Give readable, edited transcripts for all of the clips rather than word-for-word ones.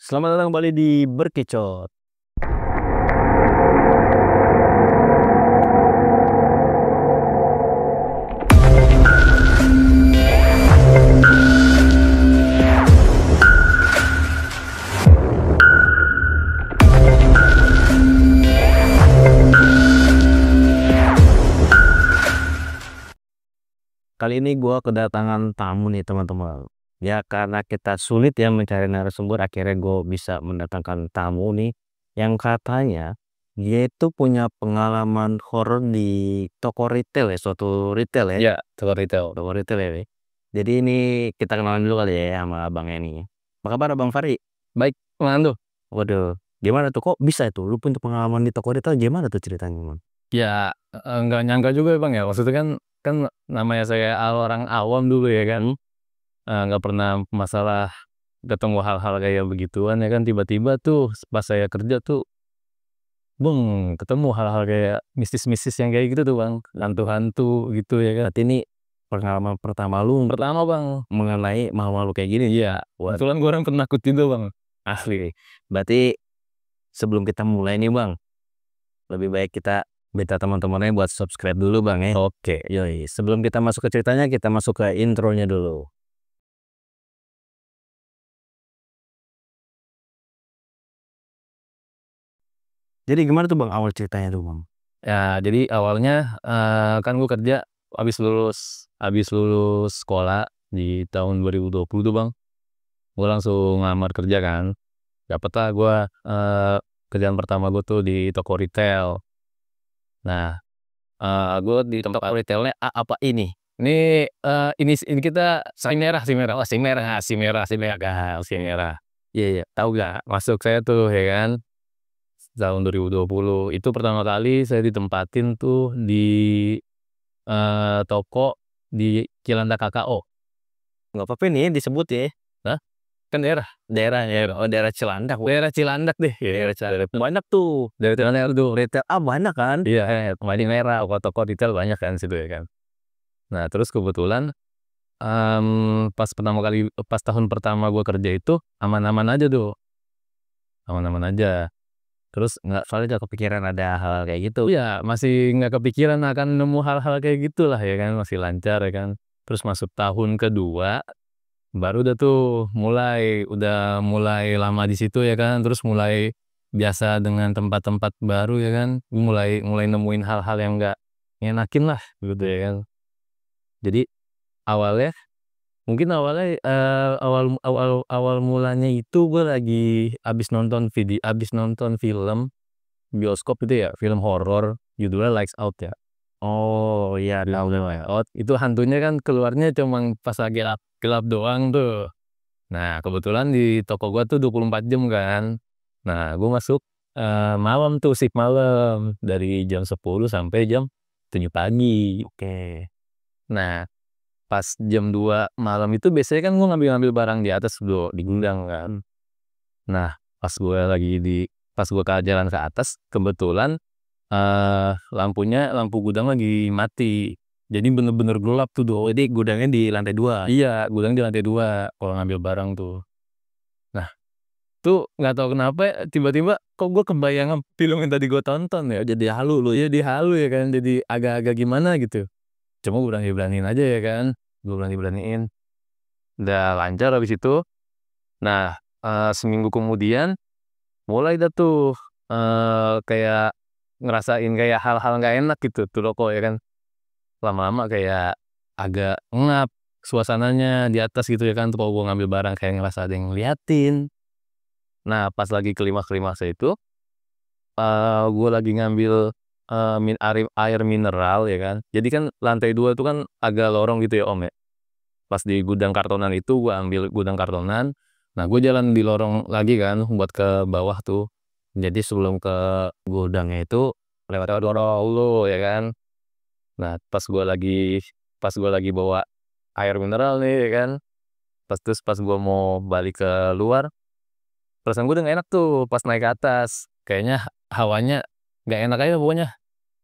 Selamat datang kembali di Berkicot. Kali ini gua kedatangan tamu nih teman-teman. Ya karena kita sulit ya mencari narasumber, akhirnya gue bisa mendatangkan tamu nih yang katanya dia itu punya pengalaman horor di toko retail ya, suatu retail ya. Ya, toko retail. Toko retail ya. Jadi ini kita kenalan dulu kali ya sama abangnya nih. Apa kabar Bang Fari? Baik, Mando. Waduh, gimana tuh kok bisa itu? Lu punya pengalaman di toko retail gimana tuh ceritanya, Bang? Ya, nggak nyangka juga ya, Bang, ya. Maksudnya kan kan namanya saya orang awam dulu ya kan, nggak pernah masalah ketemu hal-hal kayak begituan ya kan, tiba-tiba tuh pas saya kerja tuh, ketemu hal-hal kayak mistis-mistis yang kayak gitu tuh, Bang. Hantu-hantu gitu ya kan. Berarti ini pengalaman pertama lu Pertama, Bang. mengenai malu-malu kayak gini. Iya, Waduh, kebetulan gue orang penakut juga, Bang. asli. Berarti sebelum kita mulai nih Bang, lebih baik kita minta teman-temannya buat subscribe dulu Bang ya. Oke. Yoi, sebelum kita masuk ke ceritanya, kita masuk ke intronya dulu. Jadi gimana tuh Bang awal ceritanya tuh Bang? Ya, jadi awalnya, kan gue kerja habis lulus sekolah di tahun 2020 tuh, Bang. Gue langsung ngelamar kerja kan, dapetlah gue, kerjaan pertama gue tuh di toko retail. Nah, gue di toko retailnya apa ini? Ini kita si merah, oh si merah. Iya iya, tahu gak? Masuk saya tuh ya kan, tahun 2020 itu pertama kali saya ditempatin tuh di, toko di Cilandak KKO. Nggak apa-apa nih disebut ya. Hah? Kan daerah. Daerahnya, oh daerah Cilandak. Daerah Cilandak deh, Daerah Cilandak. daerah Banyak tuh. Cilandak tuh. Retail banyak kan? Iya, Madi Merah, toko-toko retail banyak kan situ ya kan. Nah, terus kebetulan, pas tahun pertama gua kerja itu aman-aman aja tuh, aman-aman aja. Terus Soalnya udah kepikiran ada hal kayak gitu. iya, masih nggak kepikiran akan nemu hal-hal kayak gitulah ya kan, masih lancar ya kan. Terus masuk tahun kedua, baru udah mulai lama di situ ya kan, terus mulai biasa dengan tempat-tempat baru ya kan, mulai mulai nemuin hal-hal yang nggak ngenakin lah gitu ya kan. Jadi awalnya mungkin awalnya, awal awal awal mulanya itu gue lagi habis nonton film bioskop itu ya, film horor judulnya Lights Out ya. Oh iya, tahu Film tahu. Lights Out, itu hantunya kan keluarnya cuman pas lagi gelap gelap doang tuh. Nah, kebetulan di toko gua tuh 24 jam kan. Nah, gua masuk, malam tuh, shift malam, dari jam 10 sampai jam 7 pagi. Oke. Nah, pas jam 2 malam itu biasanya kan gua ngambil-ngambil barang di atas tuh, di gudang kan. Nah, pas gua jalan ke atas, kebetulan, lampu gudang lagi mati. Jadi bener-bener gelap tuh, Jadi gudangnya di lantai 2. iya, gudang di lantai 2 kalau ngambil barang tuh. Nah, tuh nggak tahu kenapa tiba-tiba kok gue kebayang film yang tadi gue tonton ya. Jadi halu lu. Iya, halu ya kan, jadi agak-agak gimana gitu. Cuma gue berani-beraniin aja ya kan, gue berani-beraniin. Udah lancar habis itu. Nah, seminggu kemudian mulai dah tuh, kayak ngerasain kayak hal-hal nggak enak gitu tuh rokok ya kan. Lama-lama kayak agak ngap suasananya di atas gitu ya kan, tuh kalau gue ngambil barang kayak ngerasa ada yang ngeliatin. Nah, pas lagi klimaks-klimaksnya itu, gue lagi ngambil, air mineral ya kan. Jadi kan lantai 2 itu kan agak lorong gitu ya, Om, ya. Pas di gudang kartonan itu gue ambil gudang kartonan, nah gue jalan di lorong lagi kan buat ke bawah tuh. Jadi sebelum ke gudangnya itu lewat Lewat lorong dulu ya kan. Nah, pas gue lagi bawa air mineral nih ya kan, pas gue mau balik ke luar, perasaan gue udah nggak enak tuh pas naik ke atas. Kayaknya hawanya nggak enak aja pokoknya.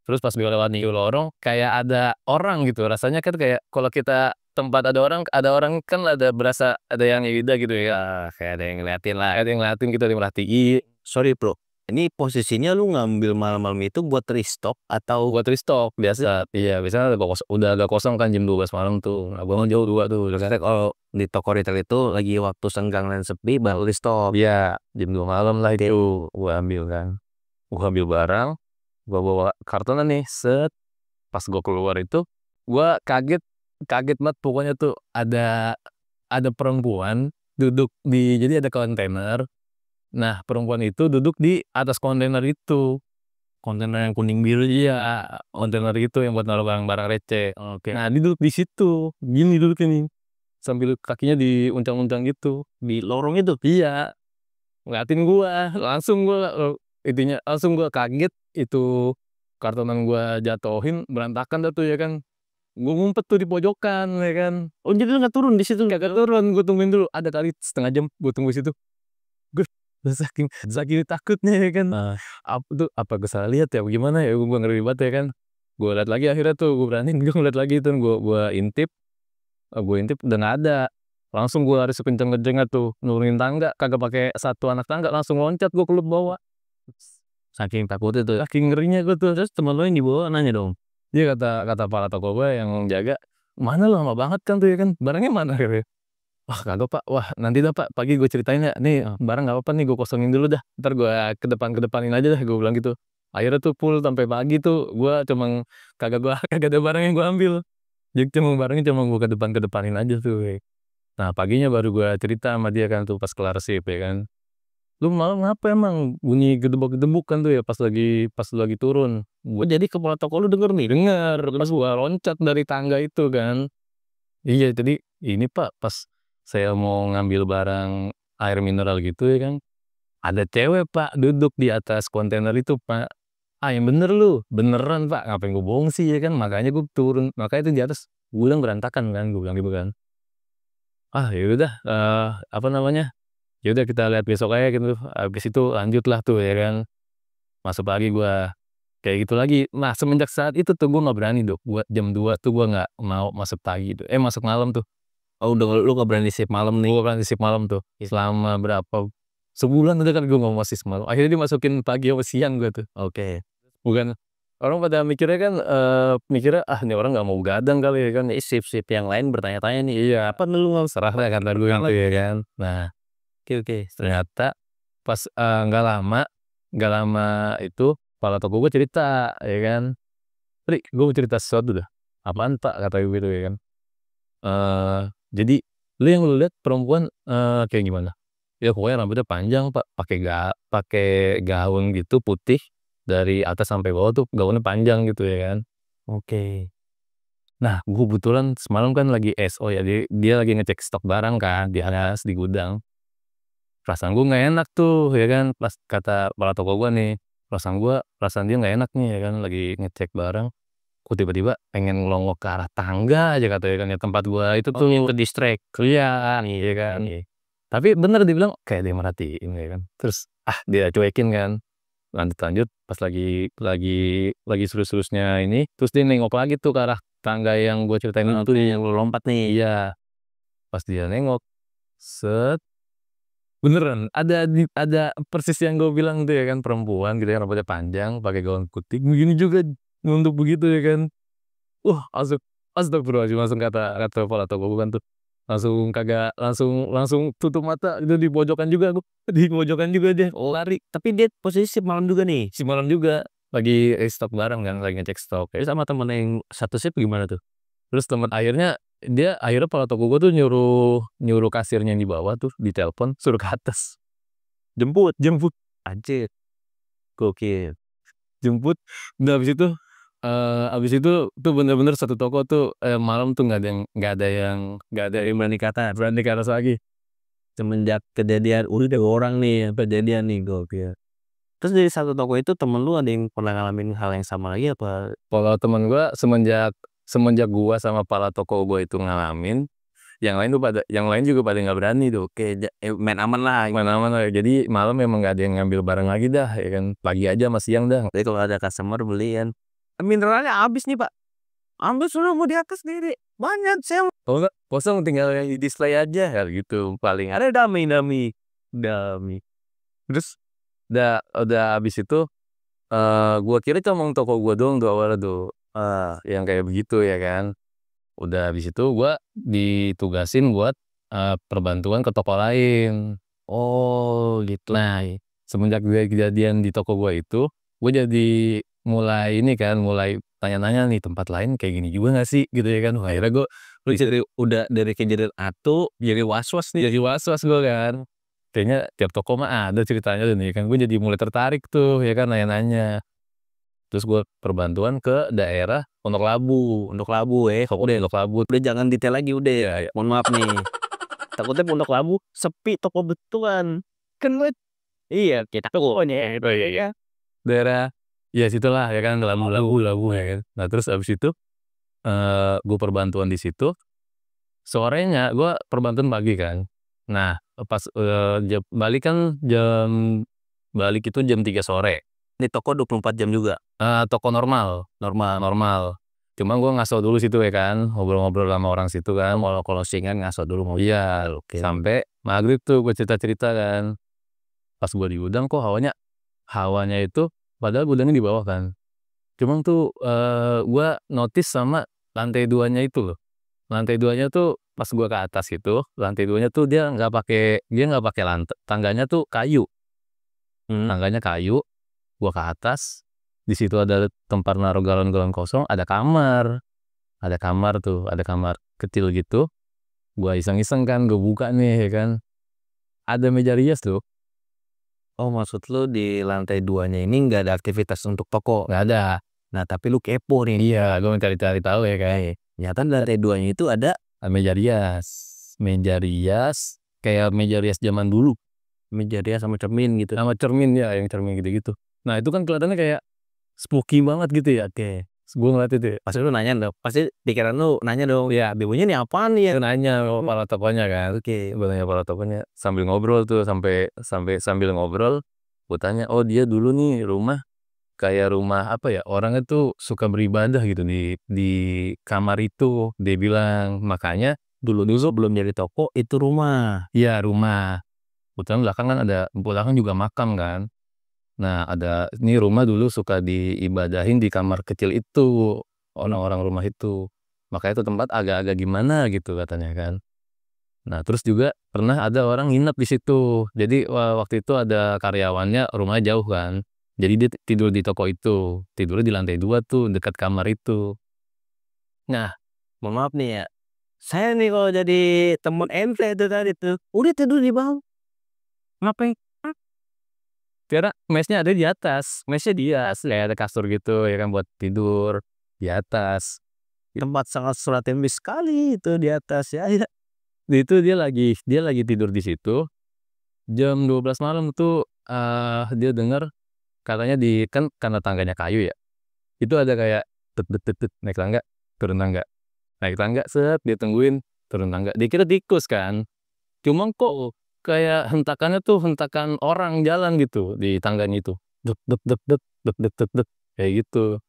Terus pas gue lewat di lorong kayak ada orang gitu, rasanya kan kayak kalau kita tempat ada orang kan berasa ada yang ida gitu ya. Kayak ada yang ngeliatin lah. Ada yang ngeliatin gitu, ada yang merhatiin. Sorry bro, ini posisinya lu ngambil malam-malam itu buat restock atau Buat restock biasa. Iya, biasanya udah agak kosong kan jam 12 malam tuh. Nah, bangun jauh 2 tuh. biasanya kalau di toko retail itu lagi waktu senggang dan sepi baru restock? Iya, jam 2 malam lah itu gua ambil kan. Gua ambil barang, gua bawa kartonan nih, set. Pas gua keluar itu, gua kaget kaget banget pokoknya tuh ada perempuan duduk jadi ada kontainer. Nah, perempuan itu duduk di atas kontainer itu. Kontainer yang kuning biru. Iya, kontainer itu yang buat naruh barang-barang receh. Oke. Nah, dia duduk di situ, gini duduknya nih, sambil kakinya diuncang-uncang gitu. Di lorong itu? Iya, ngeliatin gua, langsung gua kaget, itu kartonan gua jatohin, berantakan dah tuh ya kan. Gua ngumpet tuh di pojokan ya kan. Oh jadi lu nggak turun di situ? Kagak turun, gua tungguin dulu, ada kali setengah jam gua tunggu di situ. Gua saking saking takutnya ya kan. Apa gua salah lihat ya, gimana ya, gua ngeri banget ya kan. Gua lihat lagi akhirnya tuh, gua beraniin gua ngeliat lagi tuh, gua intip, udah nggak ada. Langsung gua lari sekenceng-kencengnya tuh, nurunin tangga, kagak pakai satu anak tangga, langsung loncat gua ke bawah. Saking takutnya tuh. Saking ngerinya gua tuh. Terus temen lu yang di bawah nanya dong? Dia kata kepala toko gua yang jaga, "Mana lu, lama banget kan tuh ya kan, barangnya mana?" katanya. "Wah kagak Pak, wah nanti dah Pak, pagi gue ceritain ya, nih barang nggak apa-apa nih gue kosongin dulu dah, ntar gue kedepanin aja dah," gue bilang gitu. Akhirnya tuh full sampai pagi tuh, gua kagak ada barang yang gua ambil. Jadi barangnya cuma gua kedepanin aja tuh. Nah paginya baru gua cerita sama dia kan tuh pas kelar shift ya kan. "Lu malam ngapa emang? Bunyi gedebak-gedebuk kan tuh ya pas lu lagi turun." Oh jadi kepala toko lu denger nih? Denger, pas gua loncat dari tangga itu kan. Iya, jadi ini Pak, pas saya mau ngambil barang air mineral gitu ya kan, ada cewek Pak duduk di atas kontainer itu Pak. "Ah yang bener lu." "Beneran Pak, ngapain gua bohong sih ya kan, makanya gua turun, makanya itu di atas gua bilang berantakan kan," gua bilang gitu kan. "Ah ya udah, apa namanya, ya udah kita lihat besok aja gitu." Habis itu lanjutlah tuh ya kan, masuk pagi gua kayak gitu lagi. Nah, semenjak saat itu tuh gua nggak berani tuh, buat jam 2 tuh gua nggak mau masuk pagi tuh, masuk malam tuh. Oh udah lu nggak berani shift malam nih? Gua nggak berani shift malam tuh, selama berapa, sebulan udah kan gua nggak mau shift malam. Akhirnya dimasukin pagi sama siang gua tuh. Oke. Bukan, orang pada mikirnya kan, mikirnya, "Ah ini orang nggak mau begadang kali ya kan." Nih shift-shift yang lain bertanya-tanya nih, Iya, "Kapan lu nggak serah deh kata gua kan tuh ya kan. Nah, Oke oke. ternyata pas, nggak lama itu kepala toko gua cerita ya kan, "Pri, gua mau cerita sesuatu dah." "Apaan Pak?" kata gua gitu ya kan. Eee, jadi, yang lu lihat perempuan, kayak gimana?" "Ya pokoknya rambutnya panjang Pak, pakai gaun gitu putih, dari atas sampai bawah tuh gaunnya panjang gitu ya kan." Oke. Nah, gua kebetulan semalam kan lagi SO ya, dia lagi ngecek stok barang kan di atas di gudang. Perasaan gua nggak enak tuh ya kan, pas kata kepala toko gua nih, perasaan dia nggak enak nih ya kan, lagi ngecek barang, kok tiba-tiba pengen ngelongok ke arah tangga aja katanya kan ya, tempat gua itu tuh. Oh ke-distract. Iya, iya kan. Oke. Tapi bener dia bilang, kayak dia merhatiin ya kan. Terus, dia cuekin kan. Lanjut, pas lagi serius-seriusnya ini, terus dia nengok lagi tuh ke arah tangga yang gua ceritain itu. Oke yang lu lompat nih? Iya, pas dia nengok, set, beneran ada persis yang gua bilang tuh ya kan, perempuan gitu ya, rambutnya panjang, pakai gaun putih, begini juga, nunduk begitu ya kan. Wah, langsung astagfirullahaladzim, langsung kata kata kepala toko gua kan tuh, langsung kagak langsung langsung tutup mata, itu di pojokan juga gua, di pojokan juga dia, Oh lari. tapi dia posisi shift malam juga nih? Si malam juga, lagi restock barang kan, lagi ngecek stok. Terus sama temen yang satu shift gimana tuh? Terus akhirnya kepala toko gua tuh nyuruh nyuruh kasirnya yang di bawah tuh ditelepon, suruh ke atas. Jemput? Jemput Anjir, gokil. jemput, udah habis itu tuh bener-bener satu toko tuh, malam tuh nggak ada yang Berani ke atas? berani ke atas lagi. Semenjak kejadian udah orang nih kejadian nih, gokil. Terus dari satu toko itu temen lu ada yang pernah ngalamin hal yang sama lagi apa? Kalau temen gua semenjak semenjak gua sama kepala toko gua itu ngalamin, yang lain juga pada nggak berani tuh. Oke main aman lah. Mana-mana, jadi malam memang nggak ada yang ngambil barang lagi dah ya kan, pagi aja sama siang dah. Jadi kalau ada customer beli kan, "Mineralnya habis nih Pak." ambil semua mau di atas sendiri. Banyak saya. Kalau enggak kosong tinggal yang di display aja ya gitu. Paling ada dummy. Terus udah habis itu gua kira cuma toko gua doang tuh awalnya tuh. Yang kayak begitu ya kan. Udah habis itu gua ditugasin buat perbantuan ke toko lain. Oh gitu. Nah, semenjak gue kejadian di toko gua itu, gue jadi mulai ini kan, mulai tanya-nanya nih tempat lain kayak gini juga nggak sih gitu ya kan. Wah, akhirnya gue Udah dari kejadian atu jadi was-was nih. jadi was-was gue kan. Kayaknya tiap toko mah ada ceritanya nih kan. Gue jadi mulai tertarik tuh ya kan nanya-nanya. Terus gue perbantuan ke daerah Pondok Labu. Pondok Labu Udah Pondok Labu. udah jangan detail lagi udah ya. Ya, Mohon maaf nih. Takutnya Pondok Labu sepi toko betulan. Kan gue iya kita tokonya. iya. Daerah ya situlah ya kan Labu ya kan. Nah, terus abis itu gue perbantuan di situ. Sorenya gue perbantuan pagi kan. Nah, pas balik kan balik itu jam 3 sore. Di toko 24 jam juga. Toko normal. Cuma gue ngaso dulu situ ya kan, ngobrol-ngobrol sama orang situ kan. Kalau closingan ngaso dulu mau. Iya, Oke. sampai maghrib tuh gue cerita-cerita kan. Pas gue di gudang kok hawanya itu padahal gudangnya di bawah kan. Cuma tuh gue notice sama lantai 2-nya itu loh. Lantai 2-nya tuh pas gua ke atas itu, lantai 2-nya tuh dia nggak pakai tangganya tuh kayu. Tangganya kayu, gua ke atas, di situ ada tempat naruh galon-galon kosong, ada kamar. Ada kamar kecil gitu. Gua iseng-iseng kan, gua buka nih ya kan. Ada meja rias tuh. Oh maksud lu di lantai 2-nya ini nggak ada aktivitas untuk toko. Nggak ada. Nah tapi lu kepo nih. Iya, gua mencari-cari tahu ya kan. Ternyata di lantai 2-nya itu ada Meja rias. Meja rias kayak meja rias zaman dulu. meja rias sama cermin gitu. Sama cermin ya, yang cermin gitu-gitu. Nah, itu kan kelihatannya kayak spooky banget gitu ya. Oke. Gue ngeliat itu ya. Pasti lu nanya dong. Pasti pikiran lu nanya dong. Ya, Debunya nih apaan nih ya? gue nanya sama para tokonya kan. Oke. Gue nanya para tokonya sambil ngobrol tuh sambil ngobrol. Gue tanya, oh dia dulu nih rumah kayak rumah apa ya? Orangnya tuh suka beribadah gitu di kamar itu. Dia bilang makanya Dulu belum jadi toko itu rumah. ya rumah. Kebetulan belakang juga makam kan. Nah, ini rumah dulu suka diibadahin di kamar kecil itu, orang-orang rumah itu. Makanya itu tempat agak-agak gimana gitu katanya kan. Nah, terus juga pernah ada orang nginep di situ. Jadi waktu itu ada karyawannya rumahnya jauh kan. Jadi dia tidur di toko itu. Tidurnya di lantai 2 tuh dekat kamar itu. Nah, mohon maaf nih ya. Saya nih kalau jadi temen ente itu tadi tuh, udah tidur di bawah. Ngapain? Karena mesnya ada di atas. Mesnya dia kayak ada kasur gitu ya kan buat tidur di atas. Tempat sangat strategis sekali itu di atas ya. Ya. Itu dia lagi tidur di situ. Jam 12 malam tuh dia dengar katanya kan karena tangganya kayu ya. Itu ada kayak tet naik tangga, turun tangga. Naik tangga set dia tungguin turun tangga. Dia kira tikus kan. Cuma kok kayak hentakannya tuh hentakan orang jalan gitu di tangganya itu. Dep dep dep dep dep dep dep dep kayak gitu.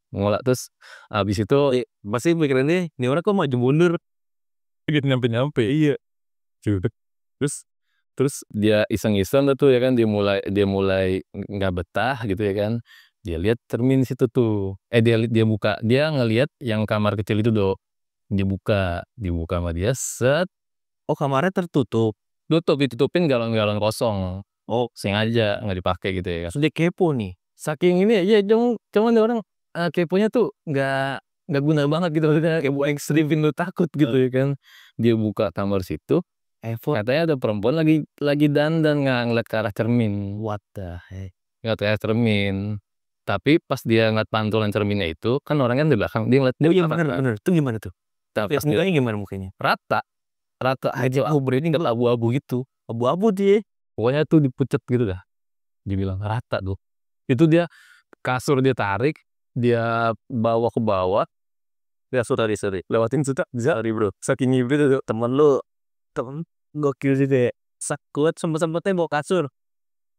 Mulai terus habis itu Pasti pikirannya, ini orang kok maju mundur. gitu nyampe-nyampe. Iya. Terus terus dia iseng-iseng tuh ya kan dia mulai nggak betah gitu ya kan. Dia lihat cermin situ tuh. Dia buka, dia ngelihat yang kamar kecil itu dibuka sama dia set, Oh kamarnya tertutup. ditutupin galon-galon kosong. Oh Sengaja nggak dipakai gitu ya kan. sudah kepo nih. Saking ini ya cuman dia orang keponya tuh nggak guna banget gitu maksudnya kepo ekstrim lu takut gitu ya kan. Dia buka kamar situ. Effort. Katanya ada perempuan lagi dandan ngeliat ke arah cermin. What the heck. Ngeliat ke arah cermin. Tapi pas dia ngeliat pantulan cerminnya itu, kan orangnya di belakang, dia ngeliat Iya bener. Itu gimana tuh? Tapi pas Mukanya gimana mukanya? rata aja ini nggak abu-abu gitu. Abu-abu dia. Pokoknya tuh dipucet gitu dah. Dia bilang rata tuh. Itu dia kasur dia tarik, dia bawa ke bawah. Ya sorry. Lewatin sudah, Sorry bro. saking hibrid itu. Temen gokil sih deh. Sekuat sempet-sempetnya bawa kasur.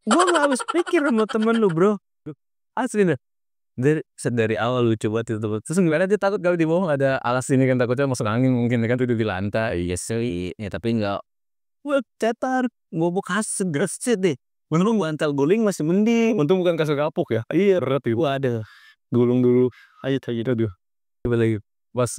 Gua nggak habis pikir sama temen lu bro, asli dah. Dari awal lucu banget itu temen. Terus gimana dia takut kalau di bawah ada alas ini kan, takutnya masuk angin mungkin kan, tidur di lantai. Iya sih, ya tapi nggak. Wah cetar, gua mau kasih geset deh. Untung bantal guling masih mending. Untung bukan kasur kapuk ya. Iya, Berat itu. waduh, Gulung dulu. ayo ayo. Aduh. Coba lagi. Pas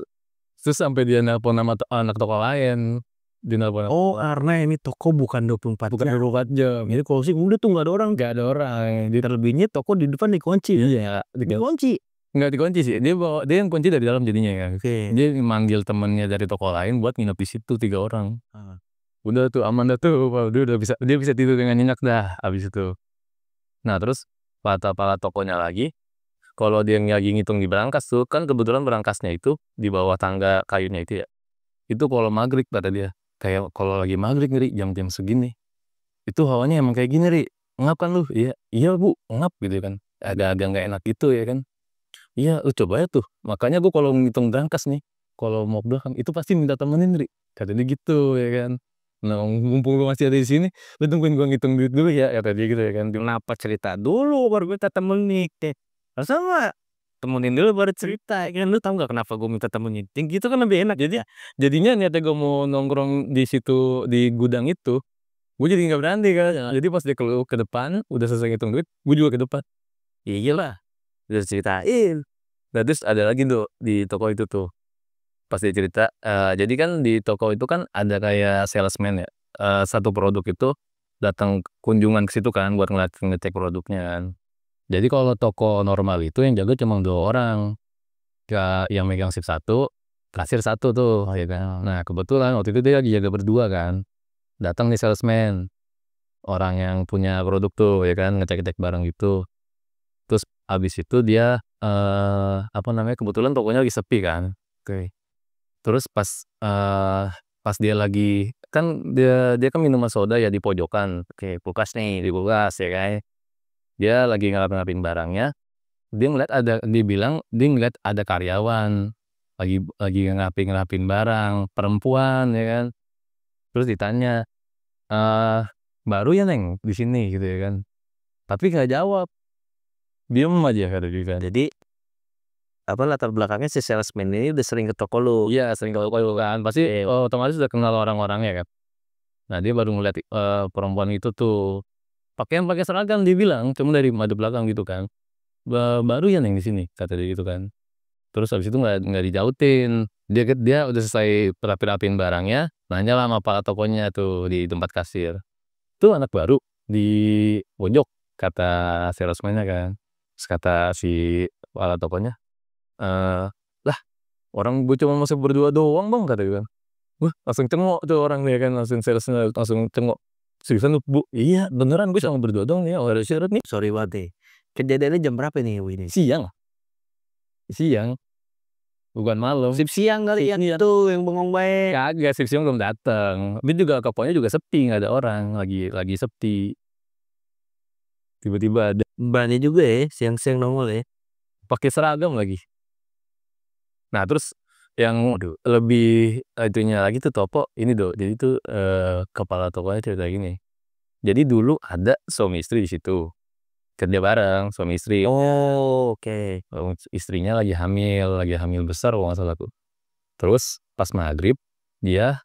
terus sampai dia nelpon nama anak toko lain. Dia nelpon Oh karena ini toko bukan 24 bukan jam. 24 jam. Jadi closing udah tuh nggak ada orang. Gak ada orang. Dia Terlebihnya toko di depan dikunci. iya, Dikunci. nggak dikunci sih. Dia yang kunci dari dalam jadinya ya. Oke. Dia manggil temennya dari toko lain buat nginep di situ 3 orang. Ah. Udah tuh aman dah tuh. Dia bisa tidur dengan nyenyak dah habis itu. Nah, terus kata tokonya lagi, kalau dia lagi ngitung di brankas tuh, kan kebetulan brankasnya itu di bawah tangga kayunya itu ya. Itu kalau maghrib kata dia. Kayak kalau lagi maghrib nih, Ri, jam-jam segini. Itu hawanya emang kayak gini, Ri. Ngap kan lu? Iya, iya Bu, ngap gitu kan. Agak-agak nggak enak gitu ya kan. Iya, lu coba ya tuh. Makanya gua kalau ngitung brankas nih, kalau mau ke belakang itu pasti minta temenin, Ri. Kata dia gitu ya kan. Nah, mumpung lu masih ada di sini, lu tungguin gua ngitung duit dulu ya, kata dia gitu ya kan. Kenapa cerita dulu baru minta temenin deh. Masa nggak temenin dulu baru cerita kan, lu tahu nggak kenapa gue minta temenin? Yang gitu kan lebih enak. Jadi jadinya niatnya gue mau nongkrong di situ di gudang itu, gue jadi nggak berani kan. Jadi pas dia ke depan, udah selesai ngitung duit, gue juga ke depan. Ya iyalah, udah ceritain. Nah, terus ada lagi tuh di toko itu tuh, pas dia cerita, jadi kan di toko itu kan ada kayak salesman ya, satu produk itu datang kunjungan ke situ kan buat ngecek produknya kan. Jadi kalau toko normal itu yang jaga cuma 2 orang, yang megang sip satu, kasir satu tuh ya kan. Nah, kebetulan waktu itu dia lagi jaga berdua kan. Datang nih salesman, orang yang punya produk tuh ya kan, ngecek-ngecek barang gitu. Terus habis itu dia, apa namanya, kebetulan tokonya lagi sepi kan. Oke. Terus pas dia lagi kan dia kan minuman soda ya di pojokan. Oke, kulkas nih. Di kulkas ya kan. Dia lagi ngelap-ngelapin barangnya, dia bilang dia ngeliat ada karyawan lagi ngelapin barang, perempuan ya kan. Terus ditanya, eee, "Baru ya Neng di sini?" Gitu ya kan. Tapi nggak jawab, diem aja kata dia kan. Jadi apa latar belakangnya si salesman ini udah sering ke toko lu? Iya, sering kalau kan, pasti Oke. otomatis udah kenal orang-orangnya kan. Nah, dia baru ngeliat, perempuan itu tuh, pakai seragam dia bilang, cuma dari madep belakang gitu kan. Baru ya Neng di sini?" Kata dia gitu kan. Terus habis itu nggak dijauhin, dia udah selesai rapi-rapiin barangnya, nanyalah sama kepala tokonya tuh di tempat kasir, "Tuh anak baru di pojok," kata salesman-nya kan. Terus kata si kepala tokonya, "Lah orang gue cuma masuk berdua doang Bang," kata dia kan. Wah, langsung cengok tuh orang ya kan, langsung salesnya langsung cengok, "Seriusan lu Bu?" "Iya beneran gue cuma berdua doang nih, ada syarat nih." Sorry banget nih. Kejadiannya jam berapa nih ini? Siang, siang, bukan malam. Sip siang kali yang itu yang bengong bae. Kagak, shift siang belum dateng. Dia juga tokonya juga sepi, nggak ada orang, lagi sepi. Tiba-tiba ada, Mbaknya juga ya, siang-siang nongol ya. pakai seragam lagi. Nah, terus yang lebih itunya lagi tuh toko ini jadi tuh, kepala tokonya cerita gini, jadi dulu ada suami istri di situ, kerja bareng suami istri, Oh, oke. istrinya lagi hamil besar kalau nggak salah tuh. Terus pas maghrib dia,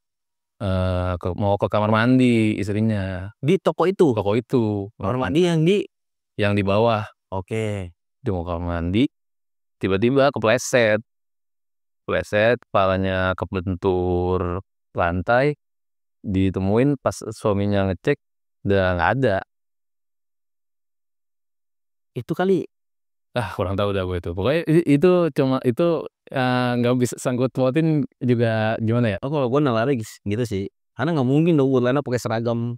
mau ke kamar mandi istrinya, Di toko itu? toko itu. Kamar mandi yang di Yang di bawah, oke. dia mau kamar mandi, tiba-tiba kepleset, kepalanya kebentur lantai, ditemuin pas suaminya ngecek, udah nggak ada. Itu kali Ah, kurang tahu dah gue itu. Pokoknya itu cuma itu, nggak bisa sangkut pautin juga gimana ya, oh kalau gue nalarnya gitu sih. Karena nggak mungkin dong Lena pakai seragam.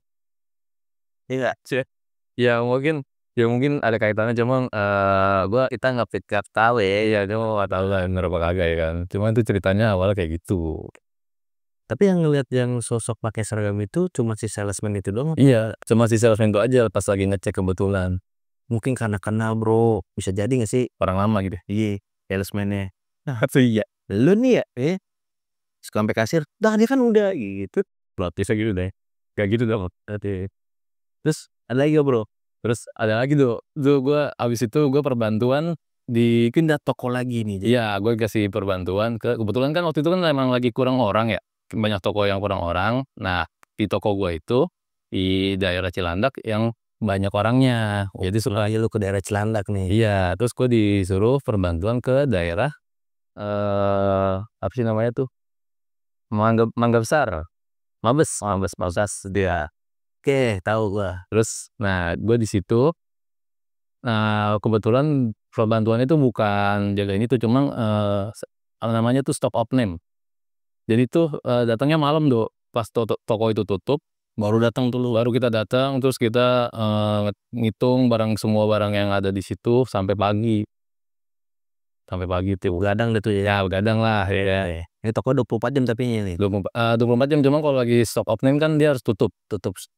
Iya nggak? sih ya mungkin ada kaitannya cuma, kita nggak fit nggak tahu ya, iya cuma nggak tahu lah bener apa kagak ya kan. Cuma itu ceritanya awalnya kayak gitu. Tapi yang ngelihat yang sosok pakai seragam itu cuma si salesman itu doang. Iya, cuma si salesman itu aja pas lagi ngecek kebetulan, Mungkin karena kenal bro. Bisa jadi nggak sih? orang lama gitu. Iya, salesman-nya. Nah, Iya. lu nih ya, suka sampai kasir. Dah dia kan udah gitu. Plot twist-nya gitu deh. Kayak gitu dong. Berarti. Terus ada lagi gak bro? Terus ada lagi tuh gue abis itu gue perbantuan di Pindah toko lagi nih. iya, gue kasih perbantuan kebetulan kan waktu itu kan emang lagi kurang orang ya, banyak toko yang kurang orang. Nah, di toko gue itu, di daerah Cilandak yang banyak orangnya. Jadi Jadi lu ke daerah Cilandak nih. iya, terus gue disuruh perbantuan ke daerah, apa sih namanya tuh, Mangga Besar, Mabes dia. Oke, tahu gua. Terus, nah gue di situ, nah kebetulan perbantuan itu bukan jagain itu, cuma, namanya tuh stop of name. Jadi tuh, datangnya malam pas toko itu tutup, Baru datang tuh lu. baru kita datang, terus kita, ngitung semua barang yang ada di situ sampai pagi tuh. Begadang deh tuh ya. Ya begadang lah ya kan. Oke. Ini toko 24 jam tapi ini 24 jam, cuma kalau lagi stop of name kan dia harus tutup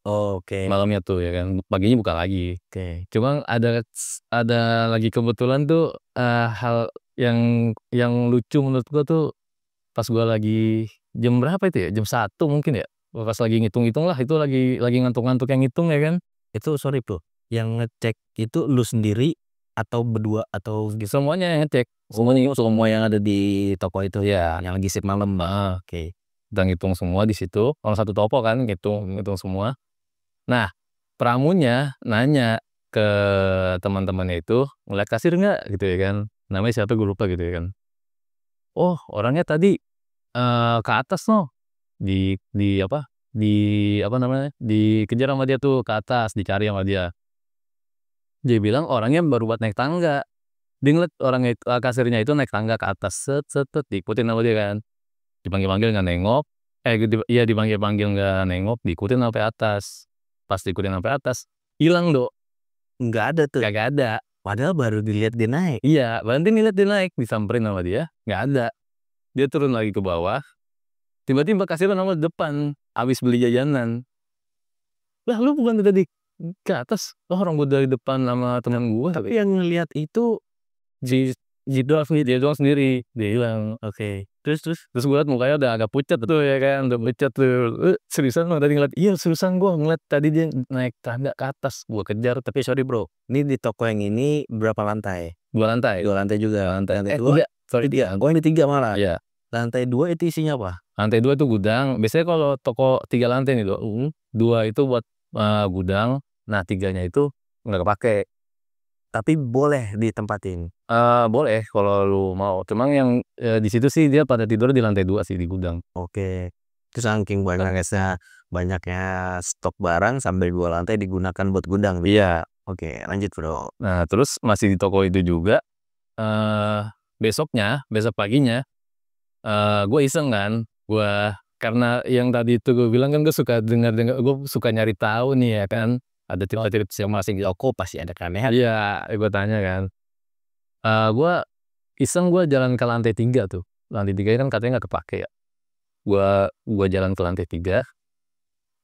oke. malamnya tuh ya kan, paginya buka lagi. Oke. Cuma ada lagi kebetulan tuh, hal yang lucu menurut gua tuh, pas gua lagi jam berapa itu ya, jam 1 mungkin ya, pas lagi ngitung-ngitung lah, itu lagi ngantuk-ngantuk yang ngitung ya kan. Itu sorry Bro, yang ngecek itu lu sendiri atau berdua atau gitu? Semuanya yang ngecek, Semua yang ada di toko itu ya, yang lagi shift malam, Bang? heeh, Oke. kita ngitung semua di situ, orang satu toko kan ngitung semua. Nah, pramunya nanya ke teman-temannya itu, "Ngeliat kasir nggak?" Gitu ya kan, namanya siapa gue lupa gitu ya kan. "Oh, orangnya tadi, ke atas noh, di apa namanya, dikejar sama dia tuh ke atas, dicari sama dia." Dia bilang orangnya baru buat naik tangga. Dia ngeliat orangnya itu, kasirnya itu naik tangga ke atas, diikutin sama dia kan. Dipanggil-panggil nggak nengok, iya dipanggil-panggil nggak nengok, diikutin sampai atas. Pas diikutin sampai atas, hilang Nggak ada tuh? kagak ada. Padahal baru dilihat dia naik. Iya, berhenti ngeliat dia naik, disamperin sama dia, nggak ada. Dia turun lagi ke bawah, tiba-tiba kasirnya nongol di depan, habis beli jajanan. "Lah lu bukan tadi ke atas?" "Oh, orang gua dari depan sama temen gua." Tapi yang ngelihat itu Si dia doang sendiri, dia hilang. oke. Terus? Terus gue liat mukanya udah agak pucat tuh ya kan, udah pucat tuh, seriusan lu tadi ngeliat?" "Iya seriusan gua ngeliat tadi dia naik tangga ke atas." Gua kejar Tapi sorry Bro, ini di toko yang ini berapa lantai? 2 lantai. 2 lantai juga. Lantai 2 Enggak, sorry, 3. Oh ini 3 malah. iya, Lantai 2 itu isinya apa? lantai 2 itu gudang. Biasanya kalau toko 3 lantai nih 2 itu buat, gudang, nah 3-nya itu nggak kepake. Tapi boleh ditempatin? Boleh kalau lu mau, cuman yang, di situ sih dia pada tidur di lantai 2 sih, di gudang. Oke. Itu saking banyaknya stok barang sampai 2 lantai digunakan buat gudang. Iya. Oke, lanjut Bro. Nah, terus masih di toko itu juga, eee, besok paginya, gue iseng kan, karena yang tadi itu gue bilang kan gue suka dengar-dengar, gue suka nyari tahu nih ya kan, ada cerita-cerita Yang masih di toko pasti ada keanehan. iya, gue tanya kan, gue iseng gue jalan ke lantai 3 tuh, lantai 3 kan katanya nggak kepake ya, gue jalan ke lantai 3,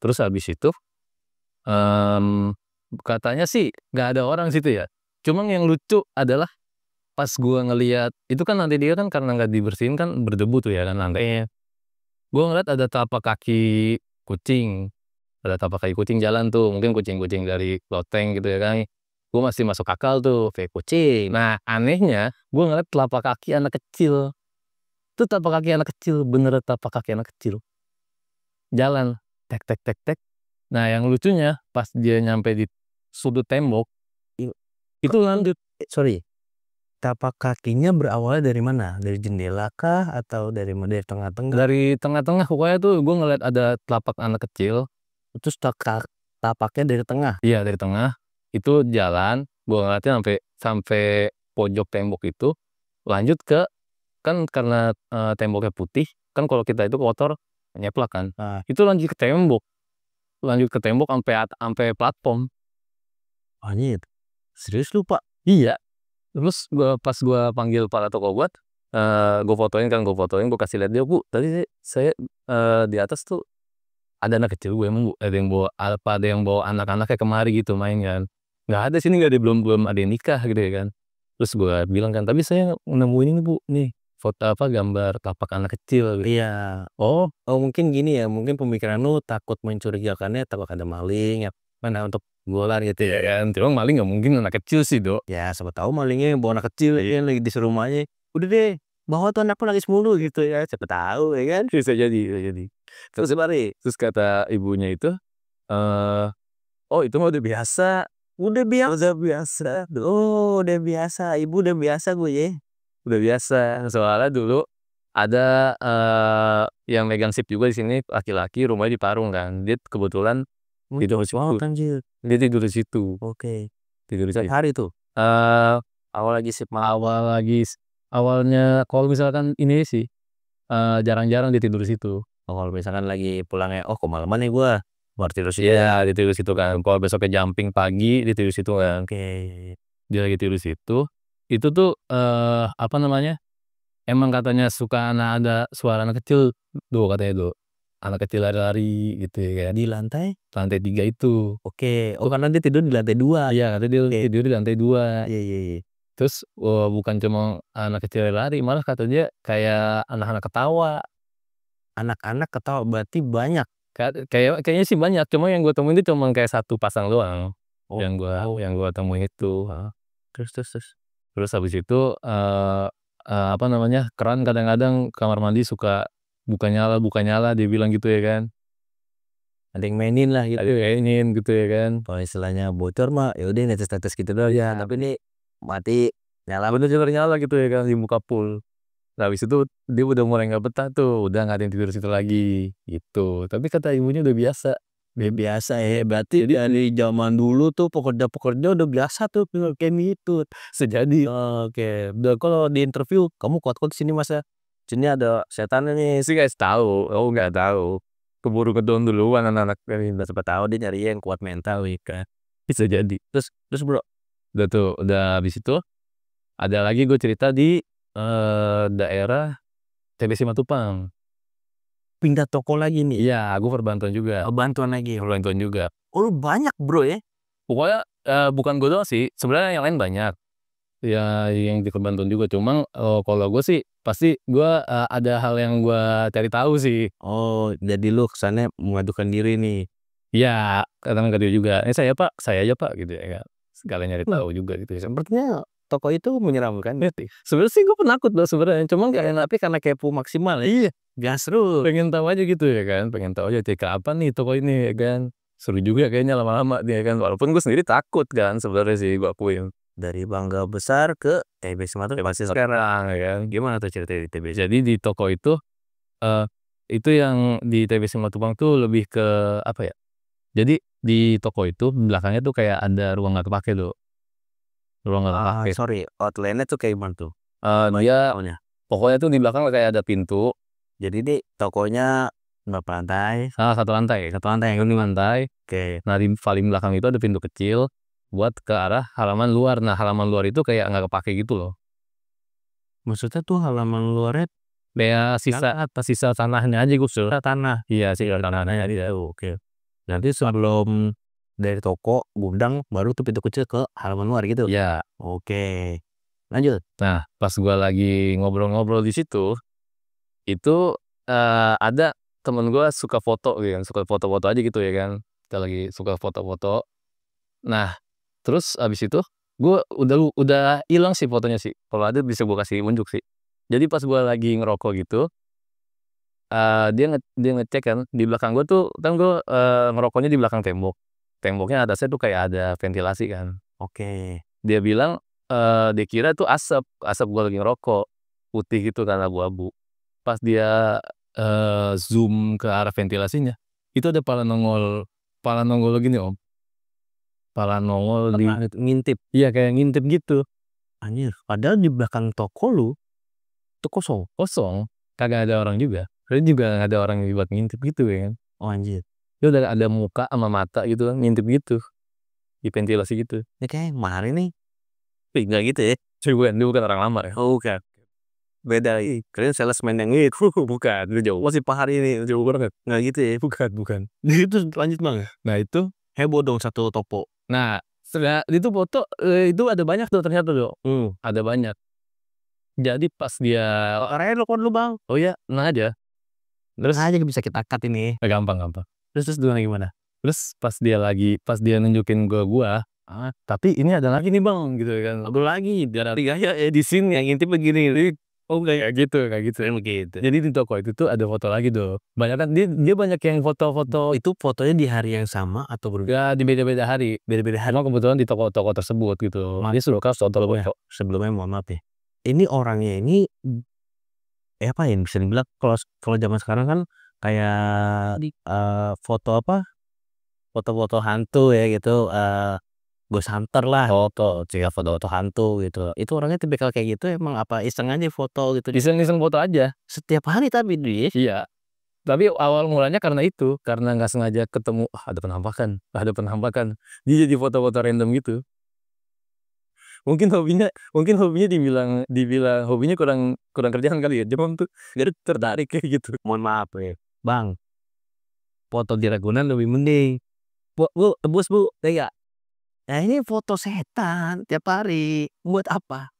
terus habis itu, mmm, katanya sih nggak ada orang situ ya, cuman yang lucu adalah pas gue ngelihat itu kan lantai 3 kan karena nggak dibersihin kan berdebu tuh ya kan lantainya. Gue ngeliat ada telapak kaki kucing, jalan tuh, mungkin kucing-kucing dari loteng gitu ya kan. Gue masih masuk akal tuh, kayak kucing. Nah, anehnya gue ngeliat telapak kaki anak kecil. Itu telapak kaki anak kecil, bener telapak kaki anak kecil. Jalan, tek tek tek tek. Nah, yang lucunya pas dia nyampe di sudut tembok, I itu lanjut sorry, tapak kakinya berawalnya dari mana? Dari jendela kah atau dari tengah-tengah? dari tengah-tengah, pokoknya tuh gue ngeliat ada telapak anak kecil. Terus tapaknya dari tengah? Iya, dari tengah, itu jalan, gua ngeliatnya sampai sampai pojok tembok itu, lanjut kan karena, temboknya putih, kan kalau kita itu kotor nyeplak kan, Nah, itu lanjut ke tembok ampe platform. anjir. Serius lu, Pak? Iya, terus pas gua panggil para toko buat, gua fotoin, gua kasih lihat dia, "Bu, tadi saya, di atas tuh ada anak kecil, Bu, emang Bu, ada yang bawa anak-anaknya kemari gitu main kan?" "Nggak ada sini, nggak ada, belum ada yang nikah," gitu ya kan. Terus gua bilang kan, "Tapi saya nemuin ini Bu, nih gambar telapak anak kecil," gitu. Iya. "Oh, Oh mungkin gini ya, mungkin pemikiran lu takut mencurigakannya, takut ada maling ya, mana untuk golan gitu ya ya. kan. Cuma maling nggak mungkin anak kecil sih, Dok. Ya siapa tahu malingnya bawa anak kecil ya lagi disuruh rumahnya. Udah deh, bawa tuh anakku nangis mulu gitu ya. Siapa tahu ya kan. Bisa jadi, bisa jadi. Terus mari, Terus kata ibunya itu, eee, "Oh itu mah udah biasa." udah biasa. Oh, udah biasa. Ibu udah biasa gue ya. Udah biasa, soalnya dulu ada, yang megang SIM juga di sini laki-laki rumahnya di Parung kan, dia kebetulan tidur di situ, Wow, anjir. dia tidur di situ, Oke. tidur di Tiap situ. hari tuh. Eee, Awal lagi sip malam. awalnya kalau misalkan ini sih, jarang-jarang dia tidur di situ. Oh, kalau misalkan lagi pulangnya, oh kemalaman nih gua. Baru tidur situ ya. Iya, dia tidur di situ kan, kalau besoknya jumping pagi, dia tidur di situ kan, Oke. dia lagi tidur di situ, itu tuh, apa namanya, emang katanya suka ada suara anak kecil, katanya anak kecil lari-lari gitu ya kan, Di lantai? lantai 3 itu. Oke. Oh, karena dia tidur di lantai 2. Iya, katanya dia Oke. tidur di lantai 2. Iya, iya, iya. Terus, bukan cuma anak kecil lari, malah kata dia kayak anak-anak ketawa. Anak-anak ketawa berarti banyak. Kayaknya sih banyak, cuma yang gue temuin itu cuma kayak satu pasang doang, Oh, oh. yang gua temuin itu, heeh. Terus, terus, terus. Terus habis itu, apa namanya, keran kadang-kadang kamar mandi suka buka nyala, dia bilang gitu ya kan. Ada yang mainin lah gitu. Ada yang mainin gitu ya kan. Kalau istilahnya bocor mah ya udah netes-netes gitu doang. Iya, Tapi ini mati, nyala. bener-bener nyala gitu ya kan, di muka pool. Nah habis itu dia udah mulai nggak betah tuh, udah nggak ada yang tidur situ lagi, gitu. Tapi kata ibunya udah biasa. Udah biasa ya. Berarti dari zaman dulu tuh pekerja-pekerja udah biasa tuh kayak gitu. Sejadi. Oke. Udah kalau di interview, kamu kuat-kuat sini Mas ya. Sini ada setannya nih. Sih guys tahu, aku nggak tahu. Keburu kedown duluan anak-anak dari Siapa tahu dia nyari yang kuat mental nih kan. bisa jadi. Terus terus Bro, Udah tuh, udah habis itu ada lagi gue cerita di, daerah TBC Matupang. pindah toko lagi nih. Iya, gue perbantuan juga, Oh, bantuan lagi. perbantuan juga. Oh, lu banyak Bro ya. Pokoknya, bukan gue doang sih, sebenarnya yang lain banyak, ya yang di perbantuan juga. Cuma, kalau gue sih pasti gue, ada hal yang gue cari tahu sih. Oh, jadi lu kesannya mengadukan diri nih. Iya, kadang ke dia juga, saya Pak, saya aja Pak," gitu ya kan. Sekalian nyari tahu juga gitu ya. Sepertinya toko itu menyeramkan. Sebenarnya sih gue penakut loh sebenarnya, cuma nggak enak. Tapi karena kepo maksimal ya. Iya, Gas terus. pengen tahu aja gitu ya kan, pengen tahu aja kayak apa nih toko ini ya kan. Seru juga kayaknya lama-lama dia kan, walaupun gue sendiri takut kan sebenarnya sih gue akuin. Dari Bangga Besar ke TBC Matupang masih Sekarang ya kan. gimana tuh cerita di TBC? Jadi di toko eee, itu yang di TBC Matupang tuh lebih ke apa ya, jadi di toko itu belakangnya tuh kayak ada ruang nggak kepakai tuh, ruang nggak kepakai. Sorry, outline-nya tuh kayak gimana tuh? Dia Tahunya. pokoknya tuh di belakang kayak ada pintu, Jadi nih tokonya berapa lantai? satu lantai, Satu lantai yang 1 lantai. oke. Nah di paling belakang itu ada pintu kecil buat ke arah halaman luar. Nah halaman luar itu kayak nggak kepakai gitu loh, Maksudnya tuh halaman luarnya kayak sisa tanahnya aja Gus. tanah. Iya sisa Tanahnya tanahnya dia dia. oke. Nanti sebelum dari toko gudang baru tuh pintu kecil ke halaman luar gitu? Iya. Oke. Lanjut. Nah pas gua lagi ngobrol-ngobrol di situ, itu, ada temen gua suka foto gitu kan, suka foto-foto aja gitu ya kan, kita lagi suka foto-foto. Nah terus habis itu gua udah ilang sih fotonya sih, kalau ada bisa gua kasih unjuk sih. Jadi pas gua lagi ngerokok gitu, dia ngecek kan di belakang gua tuh kan gua, ngerokoknya di belakang tembok. Temboknya atasnya tuh kayak ada ventilasi kan. Oke. Dia bilang, dia kira tuh asap gua lagi ngerokok, putih gitu kan abu-abu. Pas dia, zoom ke arah ventilasinya, itu ada pala nongol gini Om, pala nongol di, Pernah ngintip? iya kayak ngintip gitu, Anjir, padahal di belakang toko lu tuh kosong? kosong, kagak ada orang juga. Terus juga nggak ada orang yang buat ngintip gitu ya kan. Oh, anjir. Dia udah ada muka sama mata gitu kan, ngintip gitu, di ventilasi gitu. Ini kayaknya mahal nih. Wih, nggak gitu ya? Dia bukan orang lama ya. Oh, bukan. Beda lagi. Kirain salesman yang gitu. Bukan, itu jauh. Masih pahari ini. Jauh banget. Nggak gitu ya? Bukan. Itu lanjut Bang. Nah itu, Heboh dong satu toko. nah itu foto, itu ada banyak tuh ternyata tuh, ada banyak. Jadi pas dia, Orangnya telepon lu Bang. oh ya tenang aja. Terus, Aja bisa kita cut ini. gampang. Terus gimana? Terus pas dia nunjukin ke gua, tapi ini ada lagi nih Bang, gitu kan. Satu lagi dari gaya di sini yang inti begini. Oh kayak gitu. Begitu. Jadi di toko itu tuh ada foto lagi tuh. Banyak kan dia banyak yang foto-foto Itu fotonya di hari yang sama atau ya di beda-beda hari. beda-beda hari? Cuma kebetulan di toko-toko tersebut gitu. Dia suka foto-foto. Sebelumnya mohon maaf ya. Ini orangnya ini apa ya bisa dibilang kalau zaman sekarang kan kayak foto foto-foto hantu ya gitu, ghost hunter lah, foto hantu gitu. Itu orangnya tipikal kayak gitu emang apa iseng aja foto gitu? Iseng-iseng foto aja. Setiap hari tapi dia? Iya. Tapi awal mulanya karena itu, karena nggak sengaja ketemu, ada penampakan. Dia jadi foto-foto random gitu. Mungkin hobinya dibilang hobinya kurang kerjaan kali ya. Cuman tuh dia tertarik kayak gitu. Mohon maaf ya, Bang, foto di Ragunan lebih mending. Bu, tebus Bu, tega. Nah ini foto setan tiap hari, buat apa?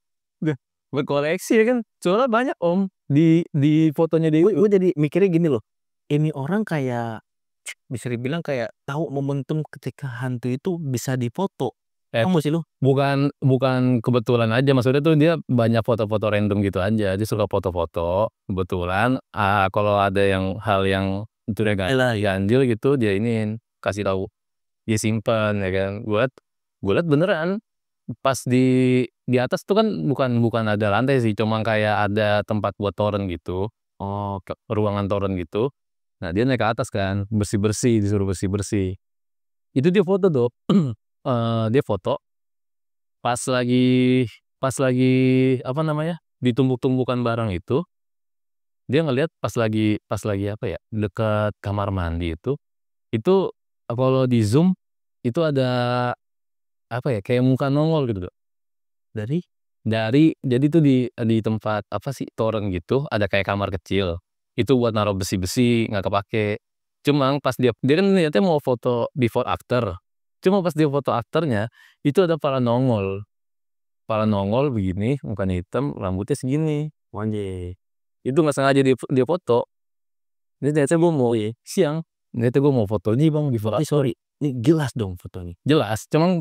Berkoleksi ya kan. Soalnya banyak Om di fotonya dia. Gue jadi mikirnya gini loh, ini orang kayak bisa dibilang kayak tahu momentum ketika hantu itu bisa difoto. Kamu sih lu? Bukan kebetulan aja, maksudnya tuh dia banyak foto-foto random gitu aja. Dia suka foto-foto, kebetulan kalau ada hal yang ganjil gitu dia iniin, kasih tahu. Dia simpen ya kan. Gue liat beneran pas di atas tuh kan bukan ada lantai sih, cuma kayak ada tempat buat toren gitu. Ruangan toren gitu. Nah, dia naik ke atas kan, bersih-bersih, disuruh bersih-bersih. Itu dia foto tuh. Dia foto pas lagi apa namanya? Ditumbuk-tumbukan barang itu, dia ngelihat pas lagi apa ya? Dekat kamar mandi itu kalau di zoom itu ada apa ya? Kayak muka nongol gitu, Dari jadi tuh di tempat apa sih? Toren gitu, ada kayak kamar kecil. Itu buat naruh besi-besi, nggak kepake. Cuma pas dia kan niatnya mau foto before after. Cuma pas dia foto afternya, itu ada pala nongol begini, mukanya hitam, rambutnya segini. Anjay. Itu nggak sengaja dia foto. Ini ternyata gue mau siang. Ternyata gue mau foto nih Bang before after. Sorry, ini jelas dong fotonya. Jelas, cuma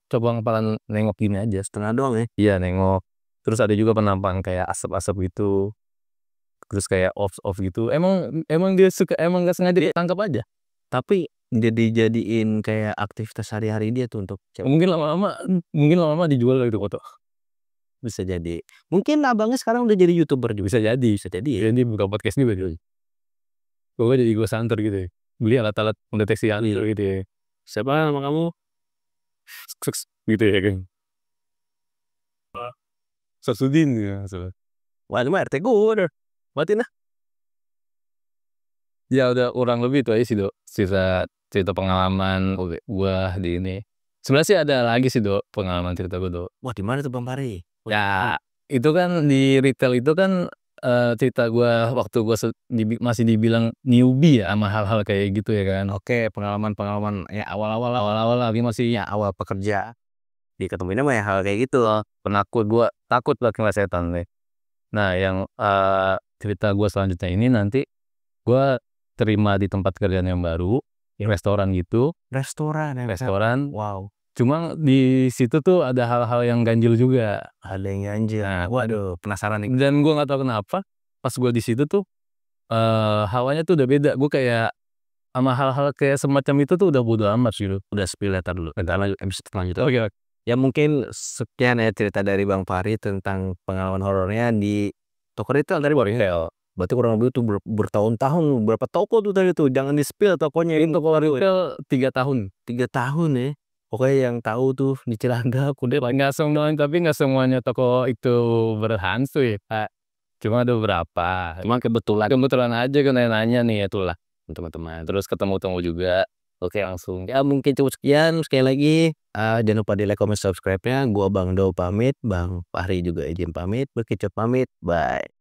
coba kepala nengok gini aja. Setengah doang ya? Iya nengok. Terus ada juga penampakan kayak asap-asap gitu. Terus kayak off gitu. Emang dia suka, emang nggak sengaja ditangkap aja. Tapi dijadiin kayak aktivitas sehari-hari dia tuh untuk Mungkin lama-lama dijual gitu foto. bisa jadi. Mungkin abangnya sekarang udah jadi YouTuber juga. Bisa jadi ya. dia buka podcast juga dia. Pokoknya jadi ghost hunter gitu ya. Beli alat-alat mendeteksi hantu gitu ya. Siapa nama kamu? Gitu ya kan. Samsudin ya masalah. Wah, itu mah RT gue udah. Matiin lah. Ya udah kurang lebih itu aja sih Dok. Cerita pengalaman gua di ini. Sebenarnya sih ada lagi sih Dok, pengalaman cerita gua Dok. Wah, di mana tuh Bang Pari? Ya itu kan di retail itu kan cerita gua waktu gua masih dibilang newbie ya sama hal-hal kayak gitu ya kan. Oke, pengalaman ya awal-awal Lagi masih ya awal pekerja. Diketemuinnya mah ya hal kayak gitu. gua takut banget ngeliat setan deh. Nah, yang cerita gua selanjutnya ini nanti gua terima di tempat kerjaan yang baru, restoran gitu. Restoran. Wow. Cuma di situ tuh ada hal-hal yang ganjil juga. Ada yang ganjil. Nah, Waduh, penasaran nih. Dan gua nggak tahu kenapa pas gua di situ tuh hawanya tuh udah beda. Gua kayak sama hal-hal kayak semacam itu tuh udah bodo amat gitu. Udah spill letter dulu. Ntar lanjut episode selanjutnya. Oke. Ya mungkin sekian ya cerita dari Bang Fahri tentang pengalaman horornya di toko retail dari retail. Berarti kurang lebih tuh bertahun-tahun, berapa toko tuh tadi tuh, jangan di-spill tokonya. Ini toko retail 3 tahun. 3 tahun ya. Pokoknya yang tahu tuh di Cilandak udah Nggak semuanya, tapi nggak semuanya toko itu berhantu ya Pak. Cuma ada beberapa. cuma Kebetulan aja kan nanya nih ya itulah teman-teman. terus ketemu juga. Oke, langsung. Ya mungkin cukup sekian. Sekali lagi jangan lupa di like, comment, subscribe-nya. Gua Bang Do pamit, Bang Fahri juga izin pamit, Bekicot pamit. Bye.